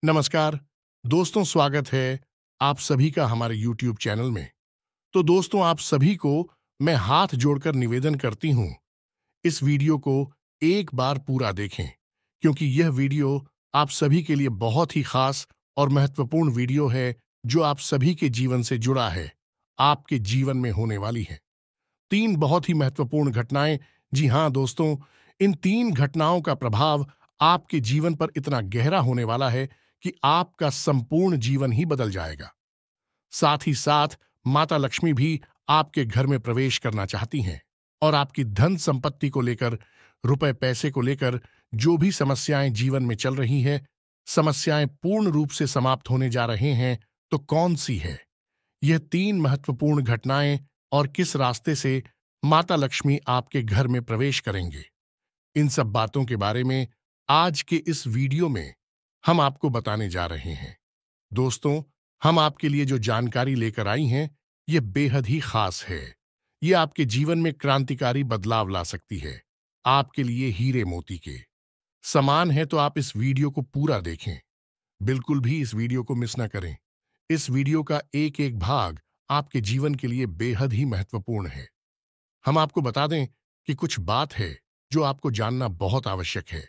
नमस्कार दोस्तों, स्वागत है आप सभी का हमारे YouTube चैनल में। तो दोस्तों, आप सभी को मैं हाथ जोड़कर निवेदन करती हूँ, इस वीडियो को एक बार पूरा देखें, क्योंकि यह वीडियो आप सभी के लिए बहुत ही खास और महत्वपूर्ण वीडियो है, जो आप सभी के जीवन से जुड़ा है, आपके जीवन में होने वाली है। 3 बहुत ही महत्वपूर्ण घटनाएं। जी हाँ दोस्तों, इन 3 घटनाओं का प्रभाव आपके जीवन पर इतना गहरा होने वाला है कि आपका संपूर्ण जीवन ही बदल जाएगा। साथ ही साथ माता लक्ष्मी भी आपके घर में प्रवेश करना चाहती हैं और आपकी धन संपत्ति को लेकर, रुपए पैसे को लेकर जो भी समस्याएं जीवन में चल रही हैं, समस्याएं पूर्ण रूप से समाप्त होने जा रहे हैं, तो कौन सी है यह 3 महत्वपूर्ण घटनाएं और किस रास्ते से माता लक्ष्मी आपके घर में प्रवेश करेंगे? इन सब बातों के बारे में आज के इस वीडियो में हम आपको बताने जा रहे हैं। दोस्तों, हम आपके लिए जो जानकारी लेकर आई हैं, ये बेहद ही खास है। ये आपके जीवन में क्रांतिकारी बदलाव ला सकती है, आपके लिए हीरे मोती के समान है। तो आप इस वीडियो को पूरा देखें, बिल्कुल भी इस वीडियो को मिस ना करें। इस वीडियो का एक एक भाग आपके जीवन के लिए बेहद ही महत्वपूर्ण है। हम आपको बता दें कि कुछ बात है जो आपको जानना बहुत आवश्यक है।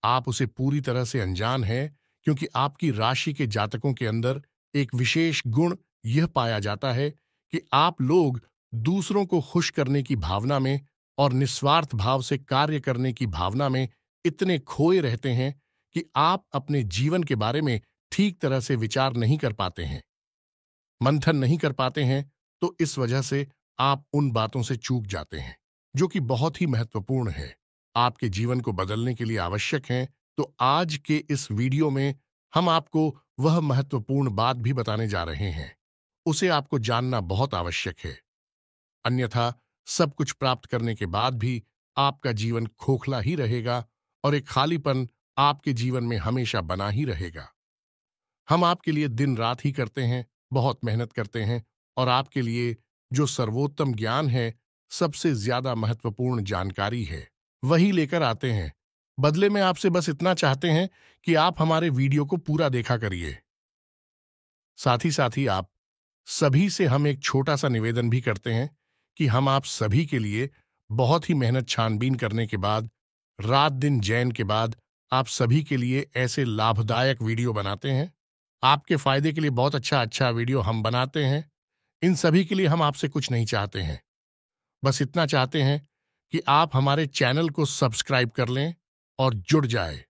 आप उसे पूरी तरह से अनजान हैं, क्योंकि आपकी राशि के जातकों के अंदर एक विशेष गुण यह पाया जाता है कि आप लोग दूसरों को खुश करने की भावना में और निस्वार्थ भाव से कार्य करने की भावना में इतने खोए रहते हैं कि आप अपने जीवन के बारे में ठीक तरह से विचार नहीं कर पाते हैं, मंथन नहीं कर पाते हैं। तो इस वजह से आप उन बातों से चूक जाते हैं जो कि बहुत ही महत्वपूर्ण है, आपके जीवन को बदलने के लिए आवश्यक हैं। तो आज के इस वीडियो में हम आपको वह महत्वपूर्ण बात भी बताने जा रहे हैं, उसे आपको जानना बहुत आवश्यक है। अन्यथा सब कुछ प्राप्त करने के बाद भी आपका जीवन खोखला ही रहेगा और एक खालीपन आपके जीवन में हमेशा बना ही रहेगा। हम आपके लिए दिन रात ही करते हैं, बहुत मेहनत करते हैं और आपके लिए जो सर्वोत्तम ज्ञान है, सबसे ज्यादा महत्वपूर्ण जानकारी है, वही लेकर आते हैं। बदले में आपसे बस इतना चाहते हैं कि आप हमारे वीडियो को पूरा देखा करिए। साथ ही आप सभी से हम एक छोटा सा निवेदन भी करते हैं कि हम आप सभी के लिए बहुत ही मेहनत छानबीन करने के बाद, रात दिन जैन के बाद, आप सभी के लिए ऐसे लाभदायक वीडियो बनाते हैं। आपके फायदे के लिए बहुत अच्छा अच्छा वीडियो हम बनाते हैं। इन सभी के लिए हम आपसे कुछ नहीं चाहते हैं, बस इतना चाहते हैं कि आप हमारे चैनल को सब्सक्राइब कर लें और जुड़ जाए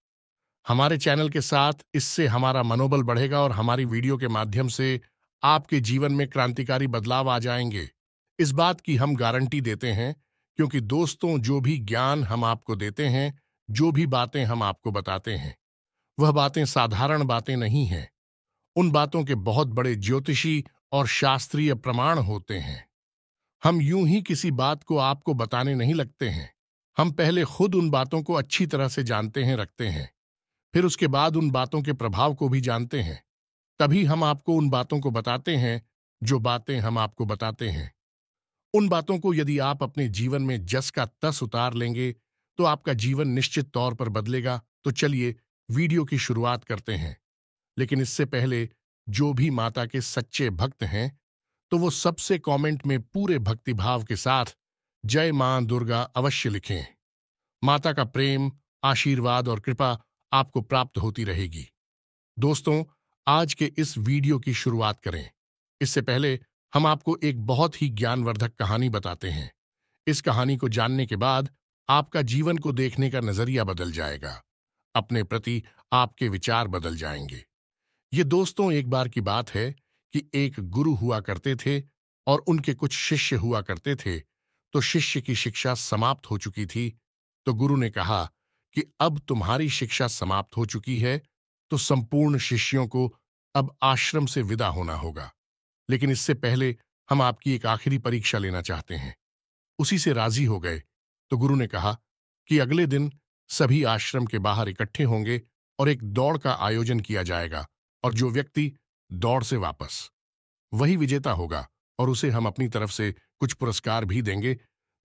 हमारे चैनल के साथ। इससे हमारा मनोबल बढ़ेगा और हमारी वीडियो के माध्यम से आपके जीवन में क्रांतिकारी बदलाव आ जाएंगे। इस बात की हम गारंटी देते हैं, क्योंकि दोस्तों, जो भी ज्ञान हम आपको देते हैं, जो भी बातें हम आपको बताते हैं, वह बातें साधारण बातें नहीं हैं। उन बातों के बहुत बड़े ज्योतिषी और शास्त्रीय प्रमाण होते हैं। हम यूं ही किसी बात को आपको बताने नहीं लगते हैं। हम पहले खुद उन बातों को अच्छी तरह से जानते हैं, रखते हैं, फिर उसके बाद उन बातों के प्रभाव को भी जानते हैं। तभी हम आपको उन बातों को बताते हैं जो बातें हम आपको बताते हैं। उन बातों को यदि आप अपने जीवन में जस का तस उतार लेंगे, तो आपका जीवन निश्चित तौर पर बदलेगा। तो चलिए वीडियो की शुरुआत करते हैं। लेकिन इससे पहले, जो भी माता के सच्चे भक्त हैं, तो वो सबसे कमेंट में पूरे भक्तिभाव के साथ जय मां दुर्गा अवश्य लिखें। माता का प्रेम, आशीर्वाद और कृपा आपको प्राप्त होती रहेगी। दोस्तों, आज के इस वीडियो की शुरुआत करें इससे पहले हम आपको एक बहुत ही ज्ञानवर्धक कहानी बताते हैं। इस कहानी को जानने के बाद आपका जीवन को देखने का नजरिया बदल जाएगा, अपने प्रति आपके विचार बदल जाएंगे। ये दोस्तों, एक बार की बात है कि एक गुरु हुआ करते थे और उनके कुछ शिष्य हुआ करते थे। तो शिष्य की शिक्षा समाप्त हो चुकी थी। तो गुरु ने कहा कि अब तुम्हारी शिक्षा समाप्त हो चुकी है, तो संपूर्ण शिष्यों को अब आश्रम से विदा होना होगा। लेकिन इससे पहले हम आपकी एक आखिरी परीक्षा लेना चाहते हैं। उसी से राजी हो गए। तो गुरु ने कहा कि अगले दिन सभी आश्रम के बाहर इकट्ठे होंगे और एक दौड़ का आयोजन किया जाएगा, और जो व्यक्ति दौड़ से वापस, वही विजेता होगा और उसे हम अपनी तरफ से कुछ पुरस्कार भी देंगे।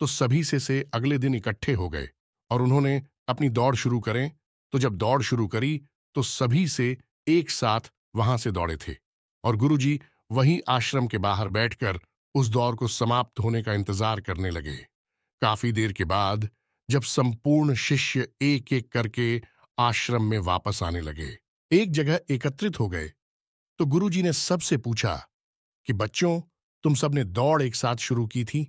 तो सभी से अगले दिन इकट्ठे हो गए और उन्होंने अपनी दौड़ शुरू करें। तो जब दौड़ शुरू करी, तो सभी से एक साथ वहां से दौड़े थे और गुरुजी वहीं आश्रम के बाहर बैठकर उस दौड़ को समाप्त होने का इंतजार करने लगे। काफी देर के बाद जब संपूर्ण शिष्य एक एक करके आश्रम में वापस आने लगे, एक जगह एकत्रित हो गए, तो गुरुजी ने सबसे पूछा कि बच्चों, तुम सबने दौड़ एक साथ शुरू की थी,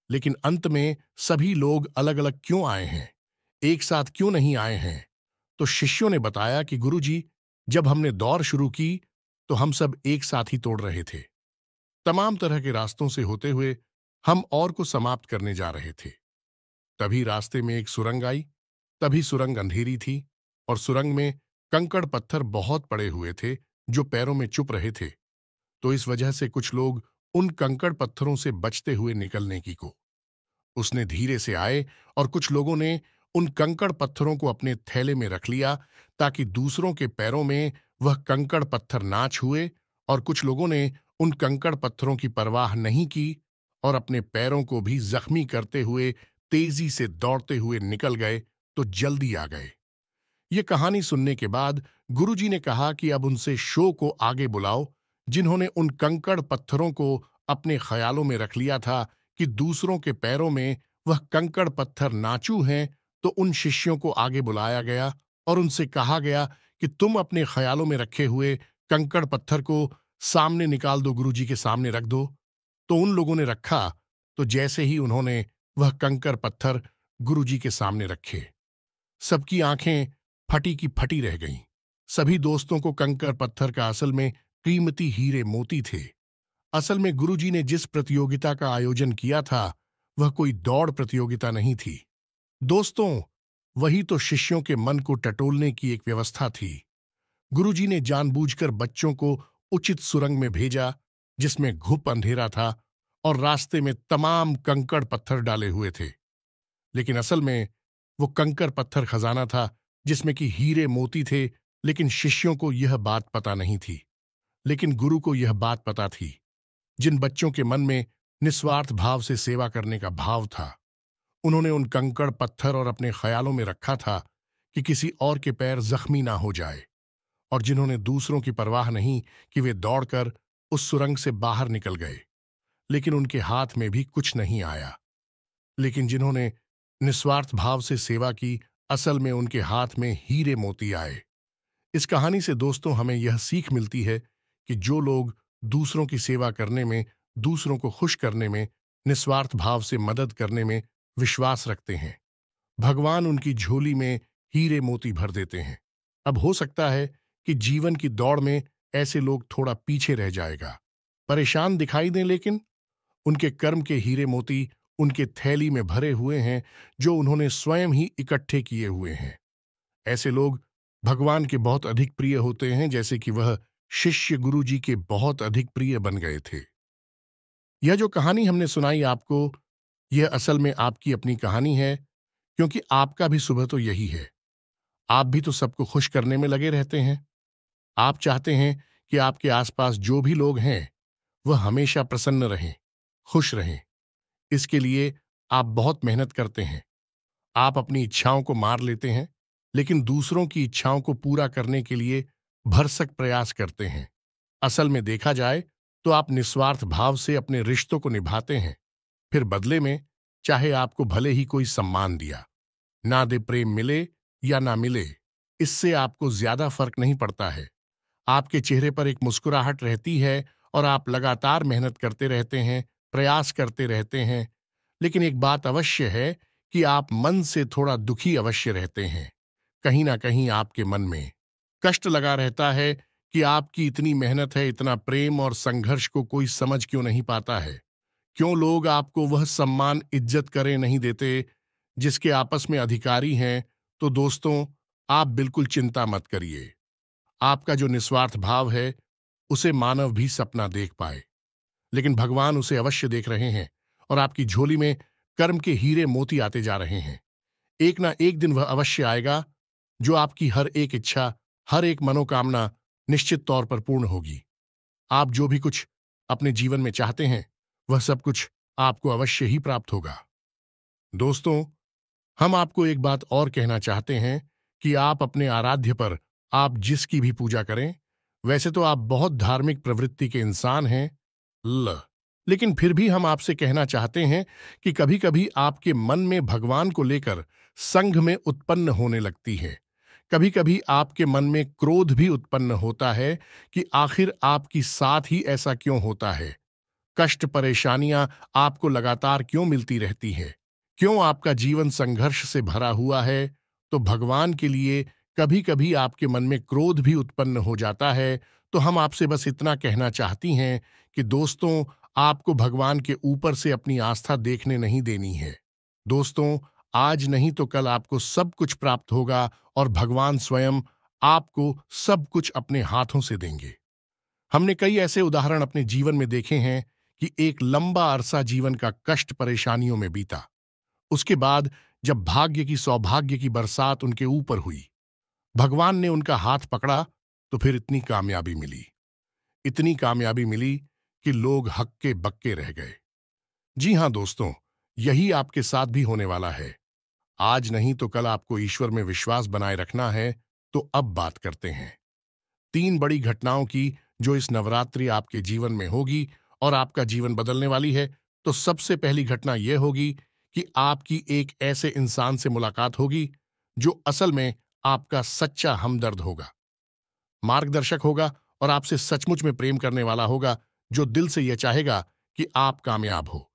लेकिन अंत में सभी लोग अलग अलग क्यों आए हैं, एक साथ क्यों नहीं आए हैं? तो शिष्यों ने बताया कि गुरुजी, जब हमने दौड़ शुरू की तो हम सब एक साथ ही तोड़ रहे थे। तमाम तरह के रास्तों से होते हुए हम और को समाप्त करने जा रहे थे। तभी रास्ते में एक सुरंग आई। तभी सुरंग अंधेरी थी और सुरंग में कंकड़ पत्थर बहुत पड़े हुए थे जो पैरों में चुप रहे थे। तो इस वजह से कुछ लोग उन कंकड़ पत्थरों से बचते हुए निकलने की को उसने धीरे से आए और कुछ लोगों ने उन कंकड़ पत्थरों को अपने थैले में रख लिया ताकि दूसरों के पैरों में वह कंकड़ पत्थर ना छुए, और कुछ लोगों ने उन कंकड़ पत्थरों की परवाह नहीं की और अपने पैरों को भी जख्मी करते हुए तेजी से दौड़ते हुए निकल गए तो जल्दी आ गए। ये कहानी सुनने के बाद गुरुजी ने कहा कि अब उनसे शो को आगे बुलाओ जिन्होंने उन कंकड़ पत्थरों को अपने ख्यालों में रख लिया था कि दूसरों के पैरों में वह कंकड़ पत्थर नाचू हैं। तो उन शिष्यों को आगे बुलाया गया और उनसे कहा गया कि तुम अपने ख्यालों में रखे हुए कंकड़ पत्थर को सामने निकाल दो, गुरुजी के सामने रख दो। तो उन लोगों ने रखा, तो जैसे ही उन्होंने वह कंकड़ पत्थर गुरुजी के सामने रखे, सबकी आंखें फटी की फटी रह गईं। सभी दोस्तों को कंकड़ पत्थर का असल में कीमती हीरे मोती थे। असल में गुरुजी ने जिस प्रतियोगिता का आयोजन किया था वह कोई दौड़ प्रतियोगिता नहीं थी दोस्तों, वही तो शिष्यों के मन को टटोलने की एक व्यवस्था थी। गुरुजी ने जानबूझकर बच्चों को उचित सुरंग में भेजा जिसमें घुप अंधेरा था और रास्ते में तमाम कंकड़ पत्थर डाले हुए थे, लेकिन असल में वो कंकड़ पत्थर खजाना था जिसमें कि हीरे मोती थे। लेकिन शिष्यों को यह बात पता नहीं थी, लेकिन गुरु को यह बात पता थी। जिन बच्चों के मन में निस्वार्थ भाव से सेवा करने का भाव था, उन्होंने उन कंकड़ पत्थर और अपने ख्यालों में रखा था कि किसी और के पैर जख्मी ना हो जाए, और जिन्होंने दूसरों की परवाह नहीं कि वे दौड़कर उस सुरंग से बाहर निकल गए, लेकिन उनके हाथ में भी कुछ नहीं आया। लेकिन जिन्होंने निस्वार्थ भाव से सेवा की, असल में उनके हाथ में हीरे मोती आए। इस कहानी से दोस्तों हमें यह सीख मिलती है कि जो लोग दूसरों की सेवा करने में, दूसरों को खुश करने में, निस्वार्थ भाव से मदद करने में विश्वास रखते हैं, भगवान उनकी झोली में हीरे मोती भर देते हैं। अब हो सकता है कि जीवन की दौड़ में ऐसे लोग थोड़ा पीछे रह जाएगा, परेशान दिखाई दें, लेकिन उनके कर्म के हीरे मोती उनके थैली में भरे हुए हैं जो उन्होंने स्वयं ही इकट्ठे किए हुए हैं। ऐसे लोग भगवान के बहुत अधिक प्रिय होते हैं, जैसे कि वह शिष्य गुरुजी के बहुत अधिक प्रिय बन गए थे। यह जो कहानी हमने सुनाई आपको, यह असल में आपकी अपनी कहानी है, क्योंकि आपका भी सुबह तो यही है। आप भी तो सबको खुश करने में लगे रहते हैं। आप चाहते हैं कि आपके आसपास जो भी लोग हैं वह हमेशा प्रसन्न रहें, खुश रहें। इसके लिए आप बहुत मेहनत करते हैं। आप अपनी इच्छाओं को मार लेते हैं, लेकिन दूसरों की इच्छाओं को पूरा करने के लिए भरसक प्रयास करते हैं। असल में देखा जाए तो आप निस्वार्थ भाव से अपने रिश्तों को निभाते हैं। फिर बदले में चाहे आपको भले ही कोई सम्मान दिया ना दे, प्रेम मिले या ना मिले, इससे आपको ज्यादा फर्क नहीं पड़ता है। आपके चेहरे पर एक मुस्कुराहट रहती है और आप लगातार मेहनत करते रहते हैं, प्रयास करते रहते हैं। लेकिन एक बात अवश्य है कि आप मन से थोड़ा दुखी अवश्य रहते हैं। कहीं ना कहीं आपके मन में कष्ट लगा रहता है कि आपकी इतनी मेहनत है, इतना प्रेम और संघर्ष को कोई समझ क्यों नहीं पाता है। क्यों लोग आपको वह सम्मान, इज्जत करें नहीं देते जिसके आपस में अधिकारी हैं। तो दोस्तों, आप बिल्कुल चिंता मत करिए। आपका जो निस्वार्थ भाव है उसे मानव भी सपना देख पाए, लेकिन भगवान उसे अवश्य देख रहे हैं और आपकी झोली में कर्म के हीरे मोती आते जा रहे हैं। एक ना एक दिन वह अवश्य आएगा जो आपकी हर एक इच्छा, हर एक मनोकामना निश्चित तौर पर पूर्ण होगी। आप जो भी कुछ अपने जीवन में चाहते हैं वह सब कुछ आपको अवश्य ही प्राप्त होगा। दोस्तों, हम आपको एक बात और कहना चाहते हैं कि आप अपने आराध्य पर आप जिसकी भी पूजा करें, वैसे तो आप बहुत धार्मिक प्रवृत्ति के इंसान हैं, लेकिन फिर भी हम आपसे कहना चाहते हैं कि कभी-कभी आपके मन में भगवान को लेकर संघ में उत्पन्न होने लगती है। कभी-कभी आपके मन में क्रोध भी उत्पन्न होता है कि आखिर आपकी साथ ही ऐसा क्यों होता है। कष्ट परेशानियां आपको लगातार क्यों मिलती रहती है? क्यों आपका जीवन संघर्ष से भरा हुआ है? तो भगवान के लिए कभी-कभी आपके मन में क्रोध भी उत्पन्न हो जाता है। तो हम आपसे बस इतना कहना चाहती हैं कि दोस्तों, आपको भगवान के ऊपर से अपनी आस्था देखने नहीं देनी है। दोस्तों, आज नहीं तो कल आपको सब कुछ प्राप्त होगा और भगवान स्वयं आपको सब कुछ अपने हाथों से देंगे। हमने कई ऐसे उदाहरण अपने जीवन में देखे हैं कि एक लंबा अरसा जीवन का कष्ट परेशानियों में बीता। उसके बाद जब भाग्य की सौभाग्य की बरसात उनके ऊपर हुई, भगवान ने उनका हाथ पकड़ा, तो फिर इतनी कामयाबी मिली कि लोग हक्के बक्के रह गए। जी हां दोस्तों, यही आपके साथ भी होने वाला है। आज नहीं तो कल आपको ईश्वर में विश्वास बनाए रखना है। तो अब बात करते हैं 3 बड़ी घटनाओं की जो इस नवरात्रि आपके जीवन में होगी और आपका जीवन बदलने वाली है। तो सबसे पहली घटना यह होगी कि आपकी एक ऐसे इंसान से मुलाकात होगी जो असल में आपका सच्चा हमदर्द होगा, मार्गदर्शक होगा और आपसे सचमुच में प्रेम करने वाला होगा, जो दिल से यह चाहेगा कि आप कामयाब हो,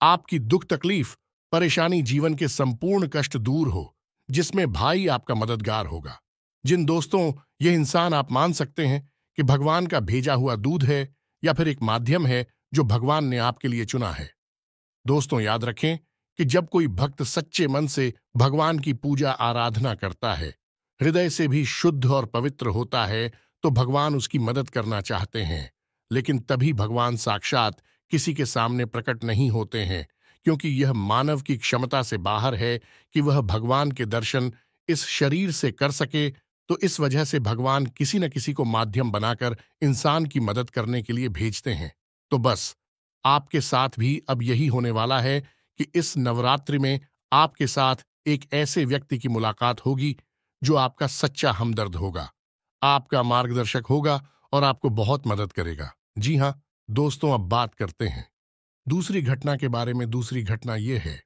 आपकी दुख तकलीफ परेशानी जीवन के संपूर्ण कष्ट दूर हो, जिसमें भाई आपका मददगार होगा। जिन दोस्तों, यह इंसान आप मान सकते हैं कि भगवान का भेजा हुआ दूध है या फिर एक माध्यम है जो भगवान ने आपके लिए चुना है। दोस्तों, याद रखें कि जब कोई भक्त सच्चे मन से भगवान की पूजा आराधना करता है, हृदय से भी शुद्ध और पवित्र होता है, तो भगवान उसकी मदद करना चाहते हैं। लेकिन तभी भगवान साक्षात किसी के सामने प्रकट नहीं होते हैं, क्योंकि यह मानव की क्षमता से बाहर है कि वह भगवान के दर्शन इस शरीर से कर सके। तो इस वजह से भगवान किसी न किसी को माध्यम बनाकर इंसान की मदद करने के लिए भेजते हैं। तो बस आपके साथ भी अब यही होने वाला है कि इस नवरात्रि में आपके साथ एक ऐसे व्यक्ति की मुलाकात होगी जो आपका सच्चा हमदर्द होगा, आपका मार्गदर्शक होगा और आपको बहुत मदद करेगा। जी हां दोस्तों, अब बात करते हैं दूसरी घटना के बारे में। दूसरी घटना यह है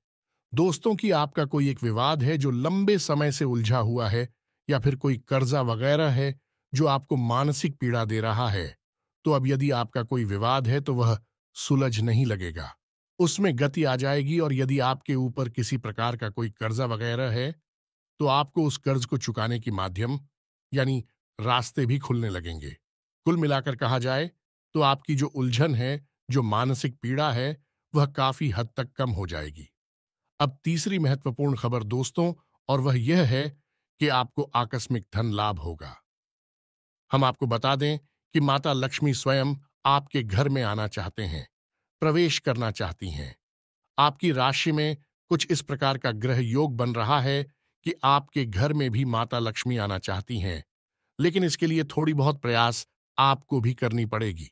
दोस्तों कि आपका कोई एक विवाद है जो लंबे समय से उलझा हुआ है, या फिर कोई कर्जा वगैरह है जो आपको मानसिक पीड़ा दे रहा है। तो अब यदि आपका कोई विवाद है तो वह सुलझ नहीं लगेगा, उसमें गति आ जाएगी। और यदि आपके ऊपर किसी प्रकार का कोई कर्जा वगैरह है, तो आपको उस कर्ज को चुकाने की माध्यम यानी रास्ते भी खुलने लगेंगे। कुल मिलाकर कहा जाए तो आपकी जो उलझन है, जो मानसिक पीड़ा है, वह काफी हद तक कम हो जाएगी। अब तीसरी महत्वपूर्ण खबर दोस्तों, और वह यह है कि आपको आकस्मिक धन लाभ होगा। हम आपको बता दें कि माता लक्ष्मी स्वयं आपके घर में आना चाहते हैं, प्रवेश करना चाहती हैं। आपकी राशि में कुछ इस प्रकार का ग्रह योग बन रहा है कि आपके घर में भी माता लक्ष्मी आना चाहती हैं। लेकिन इसके लिए थोड़ी बहुत प्रयास आपको भी करनी पड़ेगी,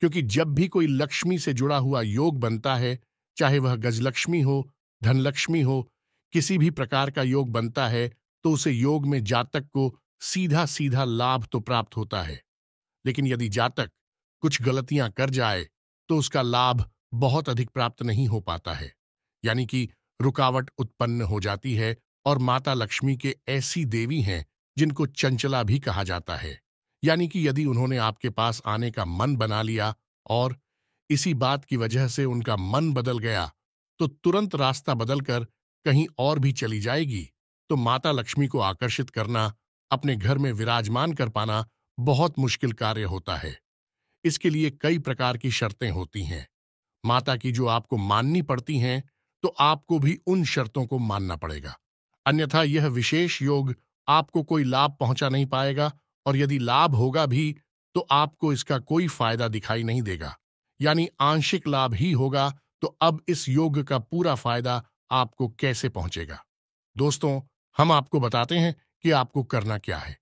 क्योंकि जब भी कोई लक्ष्मी से जुड़ा हुआ योग बनता है, चाहे वह गजलक्ष्मी हो, धनलक्ष्मी हो, किसी भी प्रकार का योग बनता है, तो उसे योग में जातक को सीधा सीधा लाभ तो प्राप्त होता है। लेकिन यदि जातक कुछ गलतियां कर जाए तो उसका लाभ बहुत अधिक प्राप्त नहीं हो पाता है, यानी कि रुकावट उत्पन्न हो जाती है। और माता लक्ष्मी के ऐसी देवी हैं जिनको चंचला भी कहा जाता है, यानी कि यदि उन्होंने आपके पास आने का मन बना लिया और इसी बात की वजह से उनका मन बदल गया, तो तुरंत रास्ता बदलकर कहीं और भी चली जाएगी। तो माता लक्ष्मी को आकर्षित करना, अपने घर में विराजमान कर पाना बहुत मुश्किल कार्य होता है। इसके लिए कई प्रकार की शर्तें होती हैं, माता की जो आपको माननी पड़ती हैं, तो आपको भी उन शर्तों को मानना पड़ेगा। अन्यथा यह विशेष योग आपको कोई लाभ पहुंचा नहीं पाएगा, और यदि लाभ होगा भी तो आपको इसका कोई फायदा दिखाई नहीं देगा, यानी आंशिक लाभ ही होगा। तो अब इस योग का पूरा फायदा आपको कैसे पहुंचेगा? दोस्तों, हम आपको बताते हैं कि आपको करना क्या है।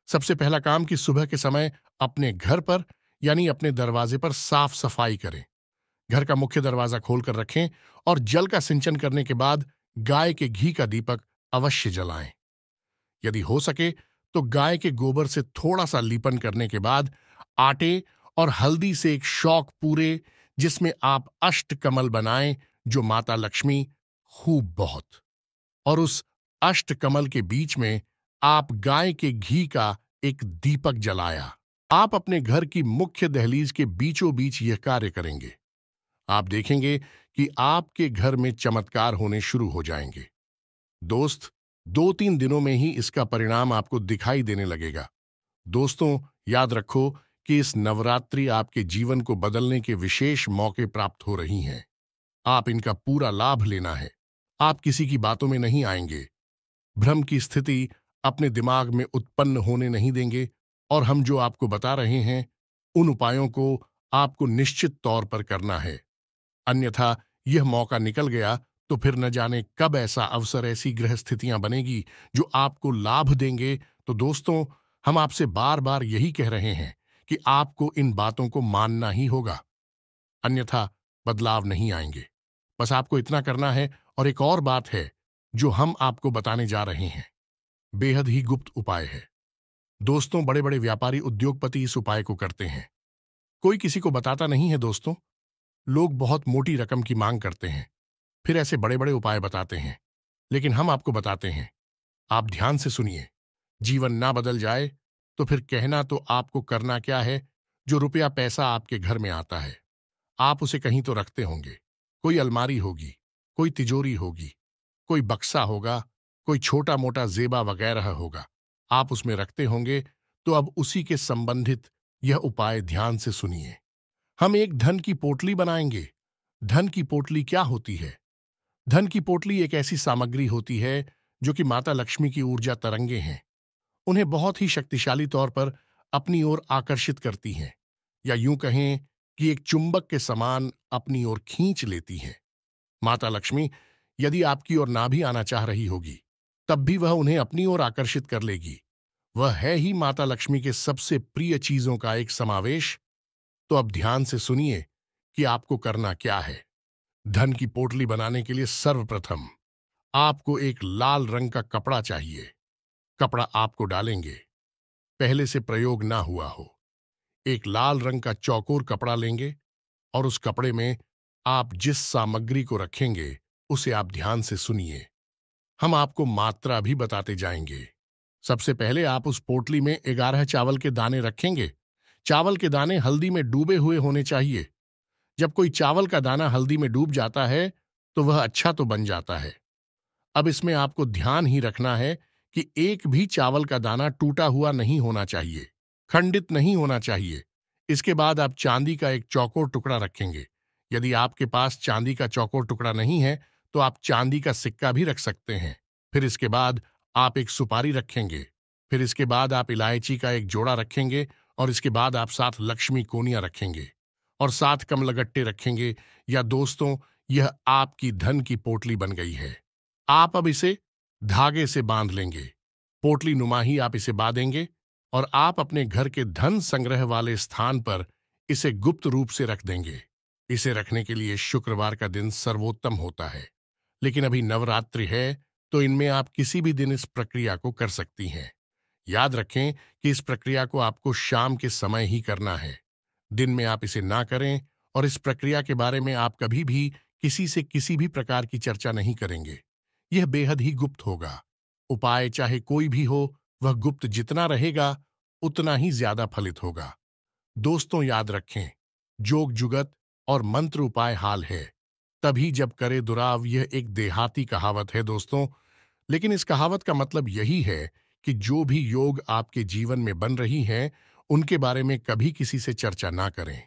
सबसे पहला काम कि सुबह के समय अपने घर पर यानी अपने दरवाजे पर साफ सफाई करें। घर का मुख्य दरवाजा खोलकर रखें और जल का सिंचन करने के बाद गाय के घी का दीपक अवश्य जलाएं। यदि हो सके तो गाय के गोबर से थोड़ा सा लीपन करने के बाद आटे और हल्दी से एक शौक पूरे, जिसमें आप अष्टकमल बनाएं जो माता लक्ष्मी खूब बहुत। और उस अष्टकमल के बीच में आप गाय के घी का एक दीपक जलाया। आप अपने घर की मुख्य दहलीज के बीचों बीच यह कार्य करेंगे। आप देखेंगे कि आपके घर में चमत्कार होने शुरू हो जाएंगे। दोस्त, 2-3 दिनों में ही इसका परिणाम आपको दिखाई देने लगेगा। दोस्तों, याद रखो कि इस नवरात्रि आपके जीवन को बदलने के विशेष मौके प्राप्त हो रही हैं। आप इनका पूरा लाभ लेना है। आप किसी की बातों में नहीं आएंगे, भ्रम की स्थिति अपने दिमाग में उत्पन्न होने नहीं देंगे, और हम जो आपको बता रहे हैं उन उपायों को आपको निश्चित तौर पर करना है। अन्यथा यह मौका निकल गया तो फिर न जाने कब ऐसा अवसर, ऐसी ग्रह स्थितियां बनेगी जो आपको लाभ देंगे। तो दोस्तों, हम आपसे बार बार यही कह रहे हैं कि आपको इन बातों को मानना ही होगा, अन्यथा बदलाव नहीं आएंगे। बस आपको इतना करना है। और एक और बात है जो हम आपको बताने जा रहे हैं, बेहद ही गुप्त उपाय है। दोस्तों, बड़े बड़े व्यापारी, उद्योगपति इस उपाय को करते हैं, कोई किसी को बताता नहीं है। दोस्तों, लोग बहुत मोटी रकम की मांग करते हैं, फिर ऐसे बड़े बड़े उपाय बताते हैं, लेकिन हम आपको बताते हैं। आप ध्यान से सुनिए। जीवन ना बदल जाए तो फिर कहना तो आपको करना क्या है। जो रुपया पैसा आपके घर में आता है, आप उसे कहीं तो रखते होंगे। कोई अलमारी होगी, कोई तिजोरी होगी, कोई बक्सा होगा, कोई छोटा मोटा जेबा वगैरह होगा, आप उसमें रखते होंगे। तो अब उसी के संबंधित यह उपाय ध्यान से सुनिए। हम एक धन की पोटली बनाएंगे। धन की पोटली क्या होती है? धन की पोटली एक ऐसी सामग्री होती है जो कि माता लक्ष्मी की ऊर्जा तरंगे हैं। उन्हें बहुत ही शक्तिशाली तौर पर अपनी ओर आकर्षित करती हैं, या यूं कहें कि एक चुंबक के समान अपनी ओर खींच लेती हैं। माता लक्ष्मी यदि आपकी ओर ना भी आना चाह रही होगी, तब भी वह उन्हें अपनी ओर आकर्षित कर लेगी। वह है ही माता लक्ष्मी के सबसे प्रिय चीजों का एक समावेश। तो अब ध्यान से सुनिए कि आपको करना क्या है। धन की पोटली बनाने के लिए सर्वप्रथम आपको एक लाल रंग का कपड़ा चाहिए। कपड़ा आपको डालेंगे, पहले से प्रयोग ना हुआ हो। एक लाल रंग का चौकोर कपड़ा लेंगे और उस कपड़े में आप जिस सामग्री को रखेंगे उसे आप ध्यान से सुनिए। हम आपको मात्रा भी बताते जाएंगे। सबसे पहले आप उस पोटली में 11 चावल के दाने रखेंगे। चावल के दाने हल्दी में डूबे हुए होने चाहिए। जब कोई चावल का दाना हल्दी में डूब जाता है तो वह अच्छा तो बन जाता है। अब इसमें आपको ध्यान ही रखना है कि एक भी चावल का दाना टूटा हुआ नहीं होना चाहिए, खंडित नहीं होना चाहिए। इसके बाद आप चांदी का एक चौकोर टुकड़ा रखेंगे। यदि आपके पास चांदी का चौकोर टुकड़ा नहीं है तो आप चांदी का सिक्का भी रख सकते हैं। फिर इसके बाद आप एक सुपारी रखेंगे। फिर इसके बाद आप इलायची का एक जोड़ा रखेंगे। और इसके बाद आप 7 लक्ष्मी कोनियां रखेंगे और 7 कमलगट्टे रखेंगे। या दोस्तों, यह आपकी धन की पोटली बन गई है। आप अब इसे धागे से बांध लेंगे। पोटली नुमा ही आप इसे बांधेंगे और आप अपने घर के धन संग्रह वाले स्थान पर इसे गुप्त रूप से रख देंगे। इसे रखने के लिए शुक्रवार का दिन सर्वोत्तम होता है, लेकिन अभी नवरात्रि है तो इनमें आप किसी भी दिन इस प्रक्रिया को कर सकती हैं। याद रखें कि इस प्रक्रिया को आपको शाम के समय ही करना है। दिन में आप इसे ना करें, और इस प्रक्रिया के बारे में आप कभी भी किसी से किसी भी प्रकार की चर्चा नहीं करेंगे। यह बेहद ही गुप्त होगा। उपाय चाहे कोई भी हो, वह गुप्त जितना रहेगा उतना ही ज्यादा फलित होगा। दोस्तों, याद रखें, जोग जुगत और मंत्र उपाय हाल है तभी जब करे दुराव। यह एक देहाती कहावत है दोस्तों, लेकिन इस कहावत का मतलब यही है कि जो भी योग आपके जीवन में बन रही हैं उनके बारे में कभी किसी से चर्चा ना करें।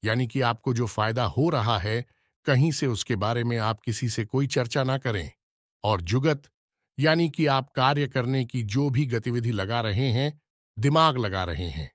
यानी कि आपको जो फायदा हो रहा है कहीं से उसके बारे में आप किसी से कोई चर्चा ना करें। और जुगत यानी कि आप कार्य करने की जो भी गतिविधि लगा रहे हैं, दिमाग लगा रहे हैं,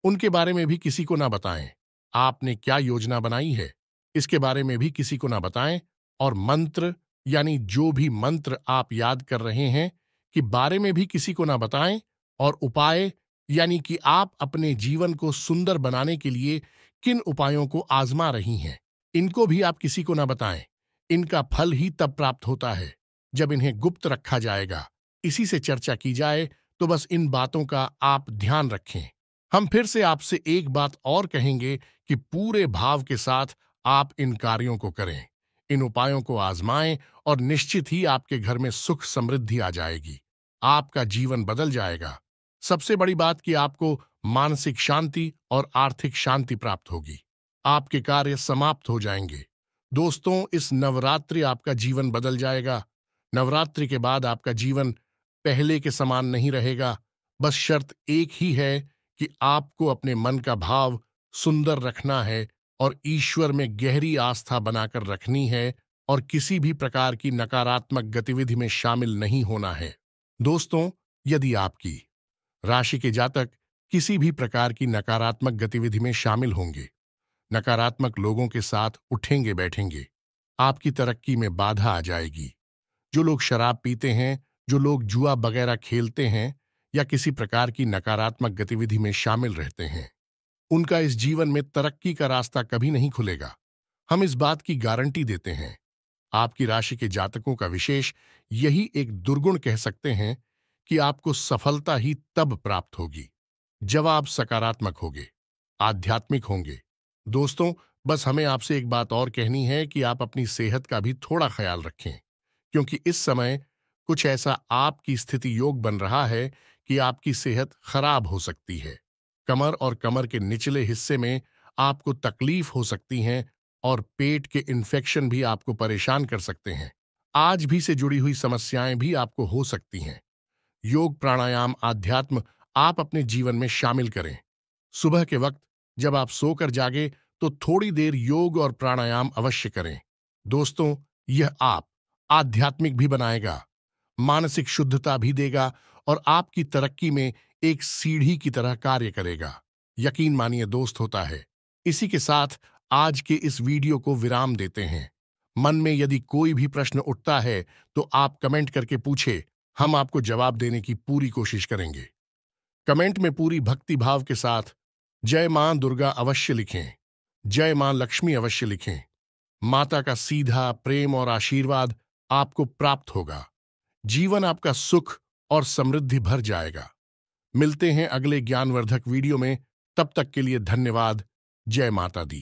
उनके बारे में भी किसी को ना बताएं। आपने क्या योजना बनाई है इसके बारे में भी किसी को ना बताएं। और मंत्र यानी जो भी मंत्र आप याद कर रहे हैं कि बारे में भी किसी को ना बताएं। और उपाय यानी कि आप अपने जीवन को सुंदर बनाने के लिए किन उपायों को आजमा रही हैं, इनको भी आप किसी को ना बताएं। इनका फल ही तब प्राप्त होता है जब इन्हें गुप्त रखा जाएगा। इसी से चर्चा की जाए तो बस इन बातों का आप ध्यान रखें। हम फिर से आपसे एक बात और कहेंगे कि पूरे भाव के साथ आप इन कार्यों को करें, इन उपायों को आजमाएं और निश्चित ही आपके घर में सुख समृद्धि आ जाएगी। आपका जीवन बदल जाएगा। सबसे बड़ी बात कि आपको मानसिक शांति और आर्थिक शांति प्राप्त होगी। आपके कार्य समाप्त हो जाएंगे। दोस्तों, इस नवरात्रि आपका जीवन बदल जाएगा। नवरात्रि के बाद आपका जीवन पहले के समान नहीं रहेगा। बस शर्त एक ही है कि आपको अपने मन का भाव सुंदर रखना है और ईश्वर में गहरी आस्था बनाकर रखनी है और किसी भी प्रकार की नकारात्मक गतिविधि में शामिल नहीं होना है। दोस्तों, यदि आपकी राशि के जातक किसी भी प्रकार की नकारात्मक गतिविधि में शामिल होंगे, नकारात्मक लोगों के साथ उठेंगे बैठेंगे, आपकी तरक्की में बाधा आ जाएगी। जो लोग शराब पीते हैं, जो लोग जुआ वगैरह खेलते हैं या किसी प्रकार की नकारात्मक गतिविधि में शामिल रहते हैं, उनका इस जीवन में तरक्की का रास्ता कभी नहीं खुलेगा। हम इस बात की गारंटी देते हैं। आपकी राशि के जातकों का विशेष यही एक दुर्गुण कह सकते हैं कि आपको सफलता ही तब प्राप्त होगी जब आप सकारात्मक होंगे, आध्यात्मिक होंगे। दोस्तों, बस हमें आपसे एक बात और कहनी है कि आप अपनी सेहत का भी थोड़ा ख्याल रखें, क्योंकि इस समय कुछ ऐसा आपकी स्थिति योग बन रहा है कि आपकी सेहत खराब हो सकती है। कमर और कमर के निचले हिस्से में आपको तकलीफ हो सकती है और पेट के इन्फेक्शन भी आपको परेशान कर सकते हैं। आज भी से जुड़ी हुई समस्याएं भी आपको हो सकती हैं। योग, प्राणायाम, आध्यात्म आप अपने जीवन में शामिल करें। सुबह के वक्त जब आप सोकर जागे तो थोड़ी देर योग और प्राणायाम अवश्य करें। दोस्तों, यह आप आध्यात्मिक भी बनाएगा, मानसिक शुद्धता भी देगा और आपकी तरक्की में एक सीढ़ी की तरह कार्य करेगा। यकीन मानिए दोस्त, होता है। इसी के साथ आज के इस वीडियो को विराम देते हैं। मन में यदि कोई भी प्रश्न उठता है तो आप कमेंट करके पूछे, हम आपको जवाब देने की पूरी कोशिश करेंगे। कमेंट में पूरी भक्ति भाव के साथ जय मां दुर्गा अवश्य लिखें, जय मां लक्ष्मी अवश्य लिखें। माता का सीधा प्रेम और आशीर्वाद आपको प्राप्त होगा। जीवन आपका सुख और समृद्धि भर जाएगा। मिलते हैं अगले ज्ञानवर्धक वीडियो में। तब तक के लिए धन्यवाद। जय माता दी।